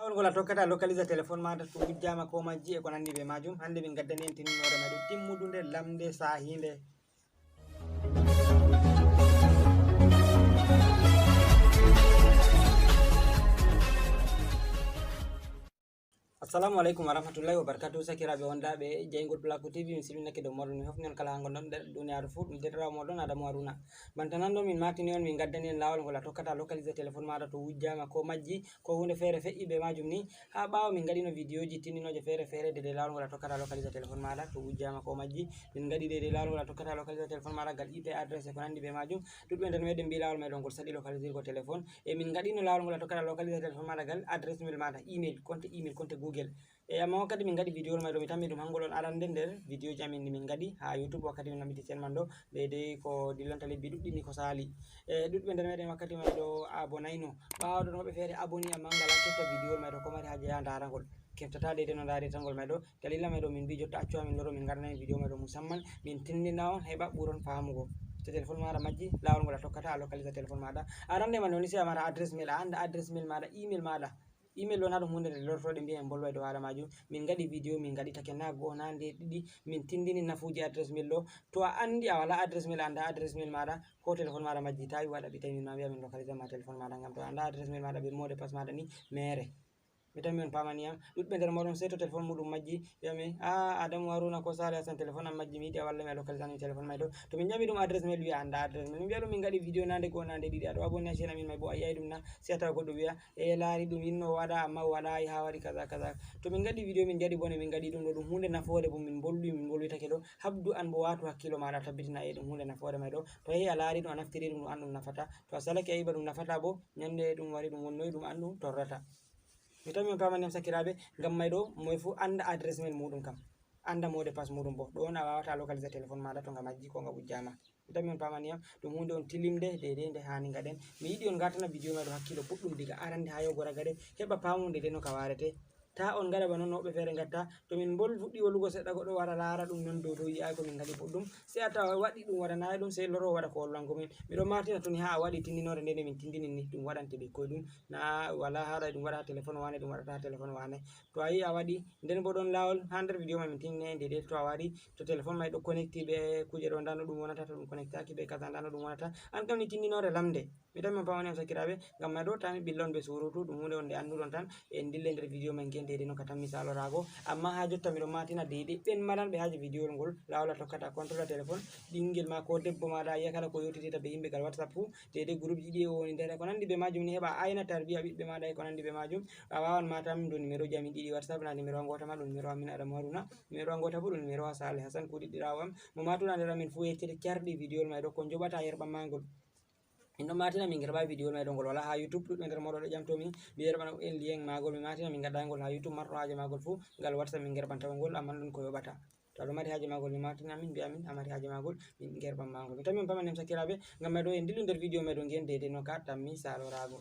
Lawol ngol a tokkata localise téléphone maɗa to wujjama ko majji e ko nandi be majum. Hande min gaddani en tinninore meɗen timmudude lamde sahinde. Assalamu alaikum warahmatullahi wabarakatuh. Sakiraɓe wondaɓe jeygol Blacko TV, min siminake dow moɗon, mi hofni on kala ha gonɗon nder duniyaru fuu. Ɗum derɗirawo moɗon Adamou Haruna. Banta nan ɗo min matini on min gaddani en lawol ngol a tokkata localise téléphone maɗa to wujjama ko majji ko hunde fere feƴƴi be majum ni. Ha ɓawo min gaɗino vidéo ji tinninoje fere fere dede lawol ngol a tokkata localise téléphone maɗa to wujjama ko majji. Min gaɗi dede lawol ngol a tokkata localise téléphone maɗa gal IP adresse e ko nandi be majum. Ɗuɗɓe nder meɗen mbi lawol meɗon ngol saɗi localisirgo téléphone, e min gaɗino lawol ngol a tokkata localise téléphone maɗa gal adresse mail maɗa email compte Google. E amma wakkati min gaɗi vidéo mai ɗo mi tammi ɗum hangol on arande nder vidéo ji amin min gaɗi ha YouTube wakkati min naɓiti sen man ɗo deydey ko dillonta lebbi ɗuɗɗi ni ko sali. E ɗuɗɓe nder meɗen wakkati mai ɗo abonayno ɓawo ɗon woɓɓe fere aboni amma ngala kefta vidéo mai ɗo ko mari haje ya daragol keftata deydey no dareta ngol mai ɗo. Dalila mai ɗo min mbi jotta accu amin loro min garnani vidéo mai ɗo musamman min tindina on heɓa ɓuron famugo. To téléphone maɗa majji lawol ngol a tokkata a localise téléphone maɗa arande man woni se a mara adresse mail, a anda adresse mail maɗa email maɗa. Email ɗon haɗum hunde nde lortoɗe mbiyen bolwa dow haala majum. Min gaɗi vidéo min gaɗitake na go'o na nde ɗiɗi min tindini nafuji adresse mail ɗo. To a andi a wala adresse mail, anda adresse mail maɗa ko téléphone maɗa majji tawi waɗa ɓitay min ma mbiya min localise ma téléphone maɗa, ngam to anda adresse mail maɗa be mot de passe maɗa ni mere. Mi tammi on pamaniyam ɗuɗɓe nder moɗon sei to téléphone muɗum majji wiyami Adamou Haruna ko Sale Hassan téléphone am majji mi yiɗi a walla mi a localise ani téléphone mai ɗo. To min ƴami ɗum adresse mail wiya anda adresse mail, min mbiya ɗum min gaɗi vidéo nande go'o nande ɗiɗi aɗo abonni ha chaine amin mai bo a yiyai ɗum na, sei a tawa goɗɗo wiya e laari ɗum yinno waɗa amma waɗayi ha waɗi kaza kaza. To min gaɗi vidéo min jaɗi bone min gaɗi ɗum ɗo ɗum hunde nafoore bo min bolwitake ɗo. Habdu an bo watu hakkilo maɗa tabbitina e ɗum hunde nafoore mai ɗo. To yehi a laari ɗum a naftiri ɗum an ɗum nafata, to a salake a yiɓa ɗum nafata bo nyande ɗum wari ɗum wonnoyi ɗum an ɗum torrata. Mi tammi on pamaniyam sakiraɓe, ngam mai ɗo moye fu anda adresse mail muɗum kam, anda mot de passe muɗum bo ɗon a wawata localise téléphone maɗa to nga majji ko nga wujjama. Mi tammi on pamaniyam ɗum hunde on tilimde deydey nde hani gaɗen. Mi yiɗi on gartana vidéo mai ɗo hakkilo boɗɗum diga arande ha yogora gaɗen heɓa pamu deydey no ka warete. Ta on gaɗa ba non woɓɓe fere gatta to min fuɗɗi wolugo seɗɗa goɗɗo wara lara ɗum non dow to yi'ai ko min gaɗi boɗɗum sei a tawa waɗi ɗum waɗanayi ɗum sei loro waɗa ko wolwango min. Miɗo martina toni ha a waɗi tindinore nde min tindini ni ɗum waɗante ɓikkoy ɗum na wala haɗa ɗum waɗa ha téléphone wane ɗum waɗata ha téléphone wane. To a yi a waɗi nden bo ɗon lawol ha nder vidéo mai min tindini deydey to a wari to téléphone mai ɗo connecti be kuje ɗo nda no ɗum wonata, to ɗum connectaki be kaza nda no ɗum wonata. An kam ni tindinore lamde. Mi tammi on pamaniyam sakiraɓe, ngam mai ɗo tami billon be surutu ɗum hunde on nde anduɗon tan en dille nder vidéo mai ngiyen deydey no ka tammi salorago. Amma ha jotta miɗo matina deydey ɓen maranɓe haje vidéo ngol lawol a tokkata contrôle téléphone ɓingel ma ko debbo maɗa yiya kala ko yewtitita be yimɓe gal WhatsApp fu deydey groupe ji ɗi o woni nder ko nandi be majum ni heɓa ayna tarbiya ɓiɓɓe maɗa e ko nandi be majum. A wawan matam do numéro ji amin ɗiɗi WhatsApp, na numéro wa gota ma ɗum numéro amin Adamou Haruna, numéro wa gota bo ɗum numéro wa Sale Hassan kuɗiɗirawo am mo matuna nder amin fu yeccete carɗi vidéo mai ɗo ko joɓata yerɓam magol. Min ɗo matina min gerɓa vidéo mai ɗo ngol wala ha YouTube. Ɗuɗɓe nder moɗon ɗo ƴamtomi mi yerɓana en lien magol, mi matina min gaɗa ngol ha YouTube. Marɗo haje magol fu ngal WhatsApp min gerɓantawo ngol, amma ɗum ko yoɓata. To aɗo mari haje magol mi matina min mbiya min a mari haje magol min gerɓan magol. Mi tammi on pamaniyam sakiraɓe, ngam mai ɗo en dillu nder vidéo mai ɗo ngiyen deydey no ka tammi salorago.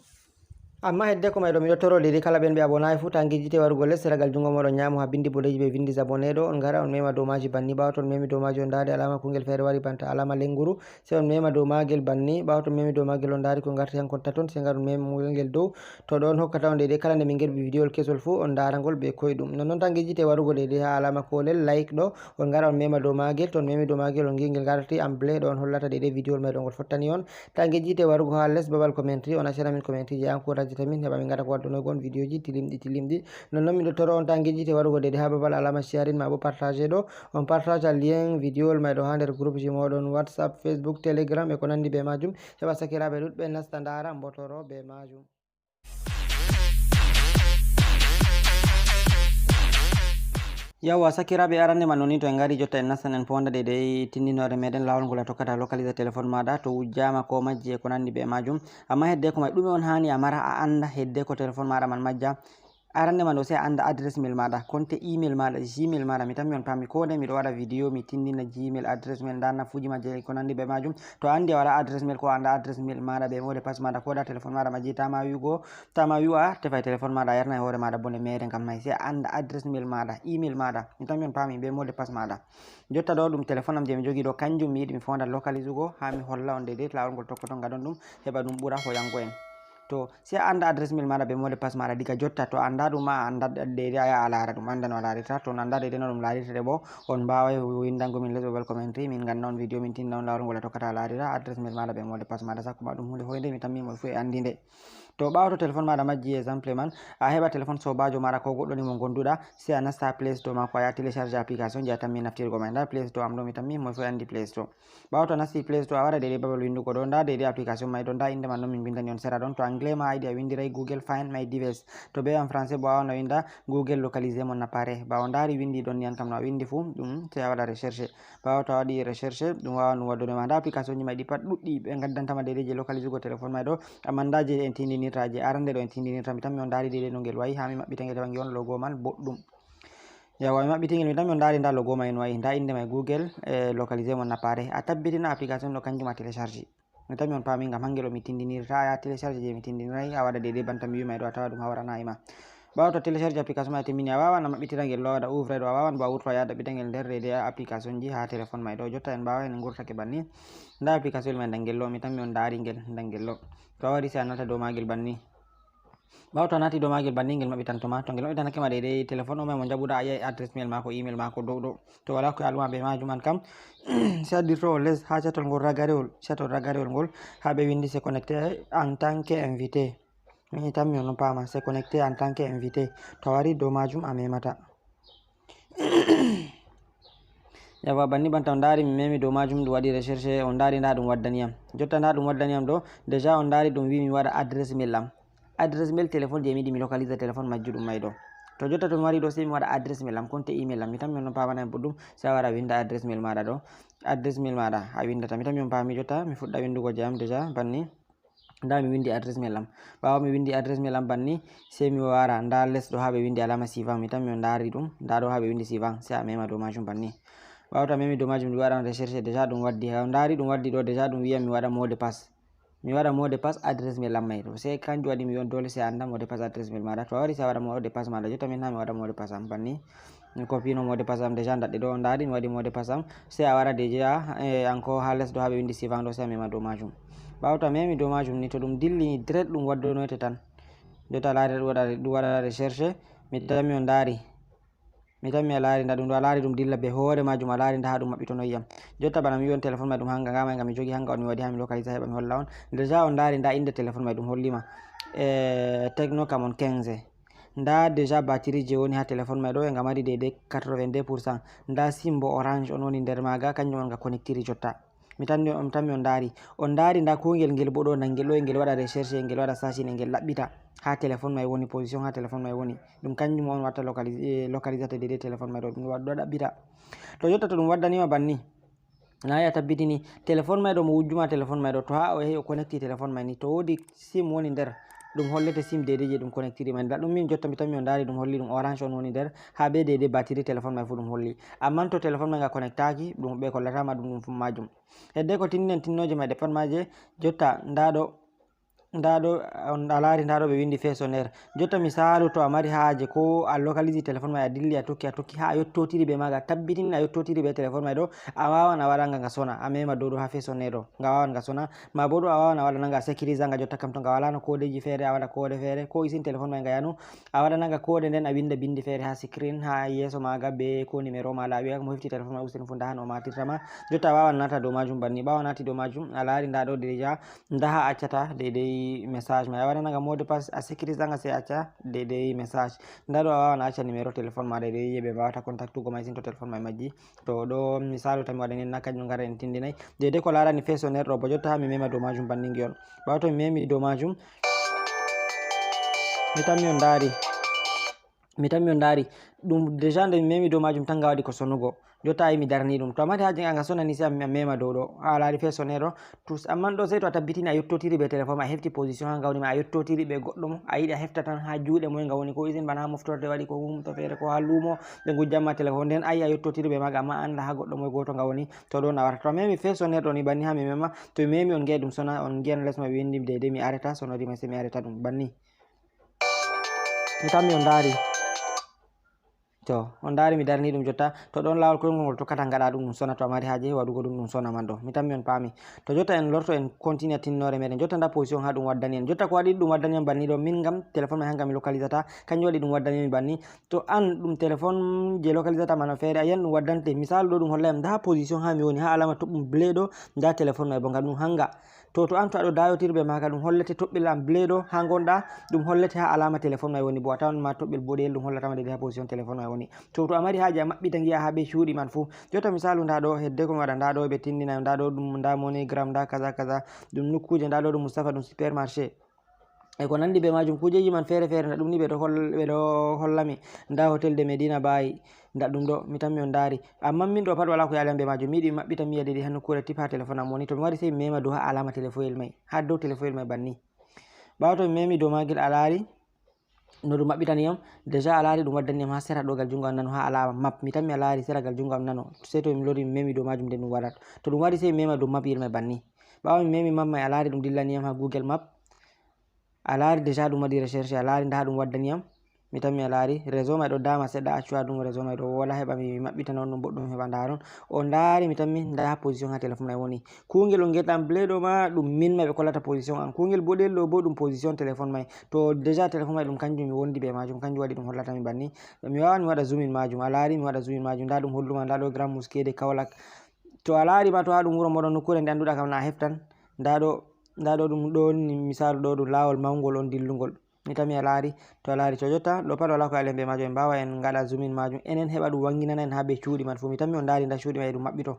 Amma hedde ko mai ɗo miɗo toro deydey kala ɓen ɓe abonayi fu ta gijjite warugo les seragal jungo moɗon nyamo ha bindi bodeji ɓe vindi abonné ɗo on gara on mema dow maji banni. Ɓawo to on memi dow maji on dari alama kungel fere wari banta alama lenguru, sei on mema dow magel banni. Ɓawo to on memi dow magel on dari ko garti hankon taton sei gar on mema ngel dow, to ɗon hokkata on deydey kala nde min gerɓi vidéo kesol fu on dara ngol be koyɗum. Nonnon tan gijjite warugo deydey ha alama kolel like ɗo on gara on mema dow magel. To on memi dow magel on ngel garti amblé ɗo on hollata deydey vidéo mai ɗo ngol fottani on. Ta gijjite warugo ha les babal commentary on accana min commentary je encourage tamin heɓa min gata ko wadduno gon vidéo ji tilimɗi. Nonnon miɗo toro on ta gijjite warugo deydey ha babal alama sharing ma bo partage ɗo on partage lien vidéo mai ɗo ha nder groupe ji moɗon WhatsApp, Facebook, Telegram e ko nandi be majum heɓa sakiraɓe ɗuɗɓe nasta ndara mbotoro be majum. Yawwa sakiraɓe arande man noni to en gari jotta en nastan en fonda deydey tindinore meɗen lawol ngol a tokkata localise téléphone maɗa to wujjama ko majji e ko nandi be majum. Amma hedde ko mai ɗume on hani a mara a anda hedde ko téléphone maɗa man majja. Arande man ɗo sei a anda adresse mail maɗa, compte email maɗa, gmail maɗa. Mi tammi on pami ko nde miɗo waɗa vidéo mi tindina gmail adresse mail nda nafuji majji e ko nandi be majum. To a andi a wala adresse mail ko a anda adresse mail maɗa be mot de passe maɗa ko da téléphone maɗa majji tama wi'a tefai téléphone maɗa yarna e hore maɗa bone mere. Ngam mai sei a anda adresse mail maɗa, email maɗa, mi tammi on pami be mot de passe maɗa. Jotta ɗo ɗum téléphone am je mi jogi ɗo kanjum mi yiɗi mi fonda localise ugo ha mi holla on deydey lawol ngol tokkoton gadon ɗum heɓa ɗum ɓura hoyango en. to sai anda adresse mail mada be mode pass mada diga jotta to anda dum ma anda de aya alara dum anda no larita to anda de no dum larita de bo on bawa windango min les babal commentary min ganna on video min tinna on lawol ngol to kata larira adresse mail mada be mode pass mada sakuma dum hunde hoyde mi tammi mo fu e andinde to ɓawto téléphone maɗa majji exemple man a heɓa téléphone sobajo maɗa ko goɗɗo ni mo gonduɗa si a nasta play store ma ko a ya télécharge application je a tammi naftirgo ma nda play store am ɗo mi tammi mo fo andi play store ɓawto nasti play store a waɗa deɗe babal windugo ɗo nda deɗe application may ɗo nda inde man ɗon min bindani on sera ɗon to anglais ma aydi a windiray google find my device to be en français bo a wawan a winda google localisé mon appareil ɓawo ndari windi ɗon niyan kam no a windi fu ɗum sai a waɗa recherche ɓawo to a waɗi recherche ɗum wawan ɗum waddunema nda application ji may ɗi pat ɗuɗɗi ɓe gaddantama deɗe je localisé go téléphone may ɗo amma nda je en tindinirta je arande ɗo en tindinirta mi tan mi on dari deɗe no ngel wayi ha mi maɓɓita ngel wangi on logo man boɗɗum yawa mi maɓɓiti ngel mi tan mi on dari nda logo may no wayi nda inde may google localisé mon appareil a tabbitina application ɗo kanjum a télécharge mi tan mi on paami ngam hangel o mi tindinirta ya télécharge je mi tindiniray a waɗa deɗe banta mi wimay ɗo a tawa ɗum hawrana e ma ɓawa to télécharge application ma timmini a wawan a maɓɓitira ngel ɗo waɗa ouvre ɗo a wawan bo a wurto a ya ɗaɓɓita ngel nder deɗe application ji ha téléphone may ɗo jotta en mbawa en gurtake banni nda application may dangel ɗo mi tan mi on dari ngel dangel ɗo to a wari si a nata dow magel banni ɓawa to a nati dow magel banni ngel maɓɓitantoma to ngel maɓɓitanake ma deɗe téléphone o may mo jaɓuɗa a yiyai adresse mail mako email mako dow ɗo to wala ko aluma be majum an kam si addirto o les ha catol ngol ragarewol ngol ha ɓe windi c'est connecté en tant que invité mi tan mi on pama c'est connecté en tant que invité to a wari dow majum a memata yawa banni banta on dari mi memi dow majum ɗum waɗi recherche on dari nda ɗum waddaniyam jotta nda ɗum waddaniyam ɗo déjà on dari ɗum wi mi waɗa adresse mail am adresse mail téléphone je mi yiɗi mi localise téléphone majjuɗum may ɗo to jotta to mi wari ɗo sai mi waɗa adresse mail am konte email am mi tan mi on pamana en boɗɗum sai a wara winda adresse mail maɗa ɗo adresse mail maɗa a windata mi tan mi on pami jotta mi fuɗɗa windugo je am déjà banni nda mi windi adresse mail am ɓawo mi windi adresse mail am banni sai mi wara nda less ɗo ha ɓe windi alama suivant mi tan mi on dari ɗum nda ɗo ha ɓe windi suivant sai a mema dow majum banni ɓawo to a memi dow majum ɗum waɗan recherche déjà ɗum waddi on dari ɗum waddi ɗo déjà ɗum wiyam mi waɗa mot de passe mi waɗa mot de passe adresse mail am may ɗo sai kanjum waɗi mi on dole sai anda mot de passe adresse mail maɗa to a wari sai a waɗa mot de passe maɗa jotta min ha mi waɗa mot de passe am banni mi copino mot de passe am déjà daɗɗe ɗo on dari mi waɗi mot de passe am sai a wara déjà encore ha less ɗo ha ɓe windi suivant ɗo sai a mema dow majum ɓawo to a memi dow majum ni to ɗum dilli direct ɗum waddonoyte tan jotta laari ɗum waɗa recherche mi tan mi on dari mi tan mi a laari nda ɗum ɗo a laari ɗum dilla be hoore majum a laari nda ha ɗum maɓɓitono yiyam jotta bana mi wi on téléphone may ɗum hanga ngama ngam mi jogi hanga on mi waɗi ha mi localise heɓa mi holla on déjà on dari nda inde téléphone may ɗum hollima Tecno Camon 15 nda déjà batterie je woni ha téléphone may ɗo e nga mari deydey 82% nda simbo orange on woni nder maga kanjum on nga connectiri jotta mi tan mi on dari nda kungel ngel bo ɗo nangel ɗo e ngel waɗa recherche e ngel waɗa sachin e ngel laɓɓita ha téléphone may woni position ha téléphone may woni ɗum kanjum on watta localisate deɗe téléphone may ɗo ɗum ɗo ɗaɓɓita to jotta to ɗum waddanima banni na yi a tabbitini téléphone may ɗo mo wujjuma téléphone may ɗo to ha o yahi o connecti téléphone may ni to wodi sim woni nder ɗum hollete sim deydey je ɗum connectiri may nda ɗum min jotta mi tan mi on dari ɗum holli ɗum orange on woni nder ha be deydey batterie téléphone may fu ɗum holli amman to téléphone may nga connectaki ɗum ɓe kollatama ɗum fu majum hedde ko tinninen tinnoje may ɗe pat maje jotta nda ɗo on a laari nda ɗo ɓe windi faisonnaire jotta misalu to a mari haaje ko a localise téléphone may a dilli a tokki ha a yettotiri be maga tabbitin a yettotiri be téléphone may ɗo a wawan a waɗanga nga sona a mema dow ɗo ha faisonnaire ɗo nga wawan nga sona ma bo ɗo a wawan a waɗananga a sécurise nga jotta kam to nga walano kodeji feere a waɗa kode feere ko isin téléphone may nga yanu a waɗananga kode nden a winda bindi feere ha screen ha yeso maga be ko numéro ma a wiya mo hefti téléphone ma useni fu nda han o matirtama jotta a wawan nata dow majum banni ɓawa nati dow majum a laari nda ɗo déjà nda ha accata deydey message ma a waɗanaga mot de passe a sécurise nga sai acca deydey message nda ɗo a wawan a acca numéro téléphone ma deydey ɓe mbawata contactugo ma sin to téléphone may majji to ɗo misalu tan mi waɗani na kanjum gara en tindinay deydey ko larani faisonnaire ɗo bo jotta ha mi mema dow majum banni ngiyon ɓawa to mi memi dow majum mi tan mi on dari ɗum déjà nde mi memi dow majum tan nga waɗi ko sonugo jotta ayi mi darni ɗum to a mari haje nga sonani sai a mema dow ɗo ha laari faisonnaire ɗo to amman ɗo sai to a tabbitini a yettotiri be téléphone ma a hefti position ha nga woni ma a yettotiri ɓe goɗɗo mo a yiɗi a hefta tan ha juuɗe moye nga woni ko isin bana ha moftorde waɗi ko humto feere ko ha luumo ɓe gujjanma téléphone nden ayi a yettotiri be maga amma anda ha goɗɗo moye goto nga woni to ɗon a warata to a memi faisonnaire ɗo ni banni ha mi mema to mi memi on gi'ai ɗum sona on gi'an less ma ɓe windi deydey mi areta sonori mai sai mi areta ɗum banni mi tan mi on dari to on dari mi darni dum jotta to don lawol koyngol ngol tokkata ngada dum sona to mari haje wadugo dum sona man do mi tammi on paami to jotta en lorto en continue tinnore meden jotta nda position ha dum waddani en jotta ko wadi dum waddani en banni do min gam telephone mai hanga mi localisata kanjum wadi dum waddani mi banni to an dum telephone je localisata man fere ayan dum waddante misal do dum hollayam nda position ha mi woni ha alama tobbum bledo nda telephone mai bo ngam dum hanga to an to ado dayotirbe maka dum hollete tobbil am bledo ha gonda dum hollete ha alama telephone mai woni bo tawan ma tobbil bodel dum hollata ma de ha position telephone mai woni to amari haja mabbita ngiya ha be shudi man fu jotta misalu nda do hedde ko wada nda do be tindina nda do dum nda MoneyGram nda kaza kaza dum nukkuje nda do dum Mustafa dum supermarché e ko nandi be majum kujeji man fere fere nda dum ni be do hollami nda hotel de Medina Bayi nda dum do mi tammi on dari amma min do pat wala ko yalam be majum mi di mabbita mi yede hanno kure tipa telephone am woni to mi wari sei mema do ha alama telephone mai ha do telephone mai banni bawo to mi memi do magil alari no dum mabbitani yam deja alari dum waddani am ha sera dogal jungo am nano ha alama map mi tammi alari sera gal jungo am nano sei to mi lori mi memi do majum den dum wadat to dum wari sei mema do map mai banni bawo mi memi map mai alari dum dillani yam ha Google Map alari deja dum wadi recherche alari nda dum waddani yam mi tammi alari réseau mai do dama sedda accuwa dum réseau mai do wala heba mi mabbitana on dum boddum heba ndaron o ndari mi tammi nda position ha telephone mai woni kungel on getam bledo ma dum min mai be kollata position an kungel bodel do bo dum position telephone mai to deja telephone mai dum kanjum mi wondi be majum kanjum wadi dum hollata mi banni mi wawan mi wada zoom in majum alari mi wada zoom in majum nda dum holluma nda do Grand Mosquée de Kaolack to alari ma to ha dum wuro modon nokkure nde anduda kam na heftan nda do dum do ni misalu do dum lawol mawgol on dillugol mi tammi alari to alari to jotta do pat wala ko alembe majum en bawa en ngada zoom in majum enen heba dum wanginana en ha be cuudi man fu mi tammi on dari nda cuudi mai dum mabbito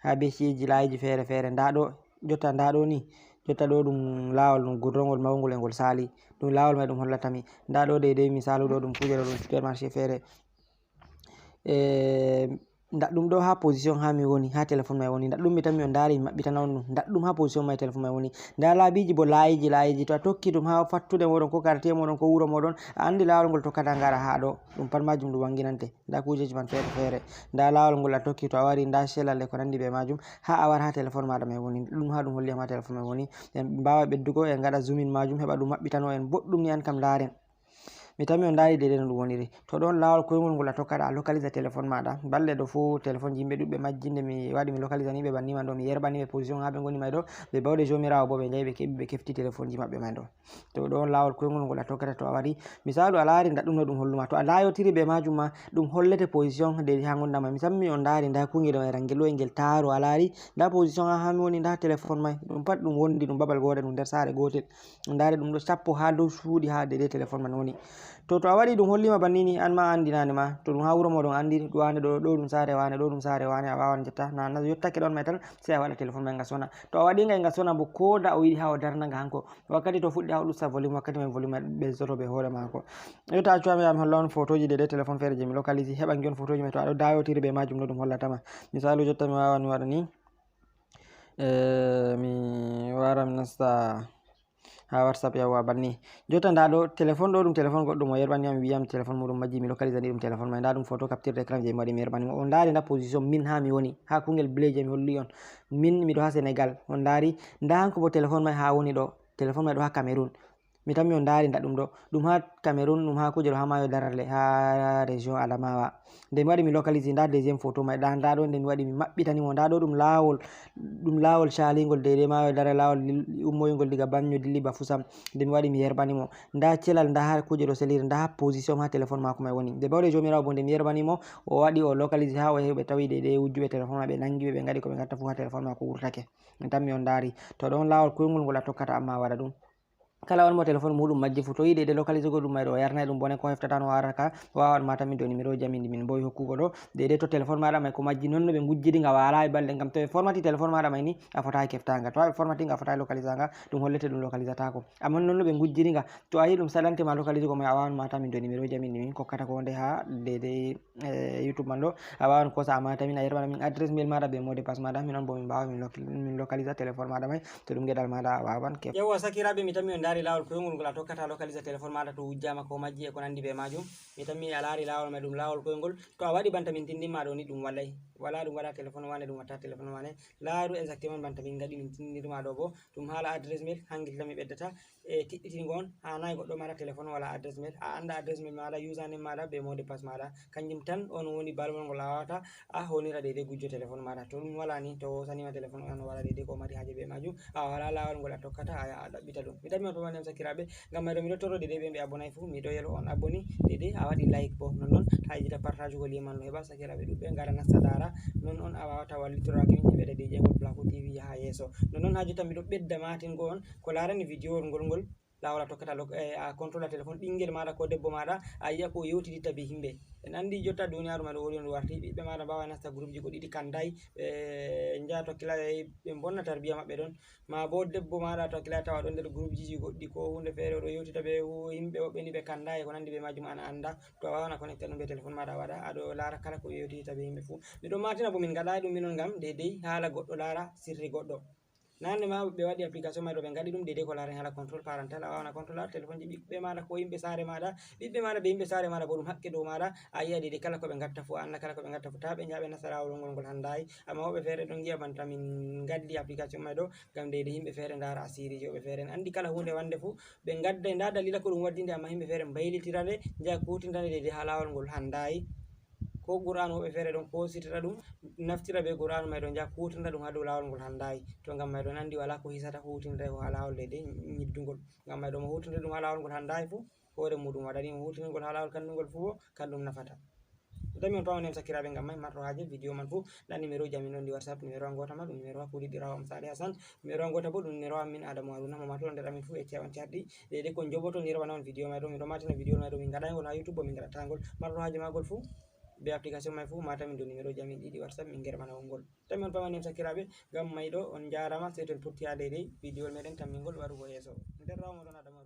ha be ciji layiji fere fere nda do jotta nda do ni jotta do dum lawol dum gudrongol mawgol e gol sali dum lawol mai dum hollata mi nda do de misalu do dum kujero dum supermarché fere ndaɗɗum ɗo ha position ha mi woni ha telephone mai woni ndaɗɗum mi tammi on dari mi mabbitana on ɗum ndaɗɗum ha position mai telephone mai woni nda laabiji bo layiji to a tokki ɗum ha fattude moɗon ko quartier moɗon ko wuro moɗon a andi lawol ngol tokkata ngara ha ɗo ɗum pat majum ɗum wanginante nda kujeji man fere fere nda lawol ngol a tokki to a wari nda shelal e ko nandi be majum ha a wara ha telephone maɗa mai woni ɗum ha ɗum holliyam ha telephone mai woni en mbawa beddugo en ngada zoom in majum heɓa ɗum mabbitano en boɗɗum ni an kam laren mi tammi on dari dede no ɗum woniri to ɗon lawol koygol ngol a tokkata a localisa téléphone maɗa balɗe ɗo fu téléphone yimɓe ɗuɓɓe majjinde mi waɗi mi localisa ni ɓe banni man ɗo mi yerɓani ɓe position ha ɓe goni may ɗo ɓe bawɗe jomirawo bo ɓe jahi ɓe keɓi ɓe kefti téléphone ji maɓɓe may ɗo to ɗon lawol koygol ngol a tokkata to a wari misalu a laari ndaɗɗum no ɗum holluma to a layotiri ɓe majum ma ɗum hollete position dedi ha gondama mi tammi on dari nda kungel mai rangel ɗo e ngel taro a laari nda position ha hami woni nda téléphone may ɗum pat ɗum wondi ɗum babal gotel ɗum nder sare gotel ndare ɗum ɗo sappo ha dow suuɗi ha dede téléphone man woni to a waɗi ɗum hollima bannini an ma andi nane ma to ɗum ha wuro moɗon andi wane ɗo ɗum sare wane ɗo ɗum sare wane a wawan jetta na yottake ɗon mai tan sai a waɗa téléphone mai nga sona to a waɗinga nga sona bo ko da o yiɗi ha o darnaga hanko wakkati to fuɗɗi ha o ɗusta volume wakkati mai volume ɓesdoto ɓe hoore mako yotta accuwami mi holla on photoji dede téléphone fere je mi localise heɓa gion photoji mai to aɗo dayotiri ɓe majum no ɗum hollatama misalu jotta mi wawan mi waɗa ni mi wara mi nasta ha WhatsApp yawa banni jotta nda ɗo téléphone ɗo ɗum téléphone goɗɗo mo yerɓani mi wiyam téléphone muɗum majji mi localise ni ɗum téléphone mai nda ɗum photo capture d'écran je mi waɗi mi yerɓani mo on dari nda position min ha mi woni ha kungel blé je mi holli on min miɗo ha Sénégal on dari nda hanko bo téléphone mai ha woni ɗo téléphone mai ɗo ha Cameroun mi tammi on dari nda ɗum ɗo ɗum ha Cameroun ɗum ha kuje ɗo ha mayo dararle ha région Adamawa nde mi waɗi mi localise nda deuxiéme photo mai nda ɗo nde mi waɗi mi maɓɓitanimo nda ɗo ɗum lawol caligol dede mayo dara lawol ummoygol diga Banjo dilli Bafoussam nde mi waɗi mi yerɓanimo nda celal nda ha kuje ɗo seliri nda ha position ha téléphone mako mai woni nde bawɗe jomirawo bo nde mi yerɓanimo o waɗi o localise ha o yahi ɓe tawi dede wujjuɓe téléphone ma ɓe nangiɓe ɓe gaɗi koɓe gatta fu ha téléphone mako wurtake mi tammi on dari to ɗon lawol koygol ngol a tokkata amma waɗa ɗum kala on mo téléphone muɗum majji fu to yiɗi de localise go ɗum may ɗo o yarnay ɗum bone ko heftata no warata wawan ma tan do numéro ji amin min boyi hokkugo ɗo dede to téléphone maɗa may ko majji non no ɓe gujjiri nga wala e balɗe gam to ɓe formati téléphone maɗa may ni a fotaki keftanga to ɓe formati nga a fotaki localise nga ɗum hollete ɗum localise tako amma non no ɓe gujjiri nga to a yi ɗum salante ma localise go may a wawan ma tan do numéro ji amin min kokkata ko nde ha dede YouTube man ɗo a wawan kosa amata min a yerbana min adresse mail maɗa be mot de passe maɗa min on bo min mbawa min localise téléphone maɗa may to ɗum gueɗal maɗa a wawan kef. Yewwa sakiraɓe mi tammi on laari lawol koyngol ngol a tokkata localise téléphone maɗa to wujjama ko majji e ko nandi be majum mi tammi a laari lawol mai ɗum lawol koyngol to a waɗi banta min tindinma ɗo ni ɗum wallay wala ɗum waɗa téléphone wane ɗum watta téléphone wane laaru exactement banta min gaɗi min tindirma ɗo bo ɗum haala adresse mail hangil tan mi ɓeddata e tiɗɗitingo on hanayi goɗɗo mara téléphone wala adresse mail a anda adresse mail maɗa username maɗa be mot de passe maɗa kanjum tan on woni balmol ngol a wawata a honira deydey gujjo téléphone maɗa to ɗum wala ni to wosanima téléphone on wala deydey ko mari haje be majum a wala lawol ngol a tokkata a ɗaɓɓita ɗum mi tammi on pamani am sakiraɓe ngam mayɗo miɗo toro deydey ɓe ɓe abonay fou miɗo yelo on aboni deydey a waɗi like bo nonnoon ha yejita partage ugol liman no heɓa sakiraɓe ɗuɓɓe gara nasta dara non on a wawata wallitoraki min heɓede DJ Ngol Placo TV yaha yesso nonnoon ha jotta miɗo ɓedda matingo on ko larani vidéo ngol lawol a tokkata a contrôle téléphone ɓinguel maɗa ko debbo maɗa a yiya ko yewtiditta be yimɓe en andi jotta duniyaru maɗo woni on warti ɓiɓɓe maɗa mbawa nasta groupe ji goɗɗiɗi kandayi ɓe jaa tokkila ɓe bonna tarbiya maɓɓe ɗon ma bo debbo maɗa to hakkila tawa ɗon nder groupe ji goɗɗi ko hunde feere oɗo yewtita be yimɓe woɓɓe ni ɓe kandayi ko nandi be majum an anda to a wawan a connecté ɗum be téléphone maɗa waɗa aɗo lara kala ko yewtidita be yimɓe fou miɗon matina bo min gaɗayi ɗum minon gam deydey haala goɗɗo lara sirri goɗɗo nande ma ɓe waɗi application mai ɗo ɓe gaɗi ɗum deydey ko larani hala contrôle parental a wawan a contrôle téléphone ji ɓiɓɓe maɗa ko yimɓe sare maɗa ɓiɓɓe maɗa be yimɓe sare maɗa bo ɗum haqqe dow maɗa a yiya deydey kala koɓe gatta fo a anda kala koɓe gatta fo ta ɓe jaa ɓe nasta lawol ngol handayi amma woɓɓe feere ɗon giya banta min gaddi application mai ɗo gam deydey yimɓe feere dara asiriji woɓɓe feere en andi kala hunde wande fo ɓe gadday nda dalila ko ɗum waddinde amma yimɓe feere mbaylitiraɗe jaa kutintade deydey ha lawol ngol handayi ko Qur'an woɓɓe feere ɗon kositira ɗum naftira be Qur'an mai ɗon jaa kutinta ɗum ha dow lawol ngol handayi to gam mai ɗon andi wala ko hisata hutinde ko ha lawol deydey nyiddugol gam mai ɗo mo hutinde ɗum ha lawol ngol handayi fo hoore muɗum waɗani mo hutinirgol ha lawol kandugol fo bo kanɗum nafata dami on pamani am sakiraɓe gam mai marɗo haje vidéo man fo nda numéro ji amin on ɗi whatsapp numéro am gota ma ɗum numéro hakku ɗiɗɗirawo am Salih Hassane numéro am gota bo ɗum numéro amin Adamou Haruna mo matolo nder amin fo e cewan carɗi deydey ko joɓotonirwana on vidéo mai ɗo miɗo matina vidéo mai ɗo min gaɗaygol ha YouTube bo min gaɗatagol marɗo haje magol fo be application mai fou matamin do numéro ji amin ɗiɗi whatsapp min germana on ngol tami on pamani am sakiraɓe gam may ɗo on jarama sey to en potti ha deydey vidéo meɗen tammingol warugo yesso nder rawa moɗon Adamou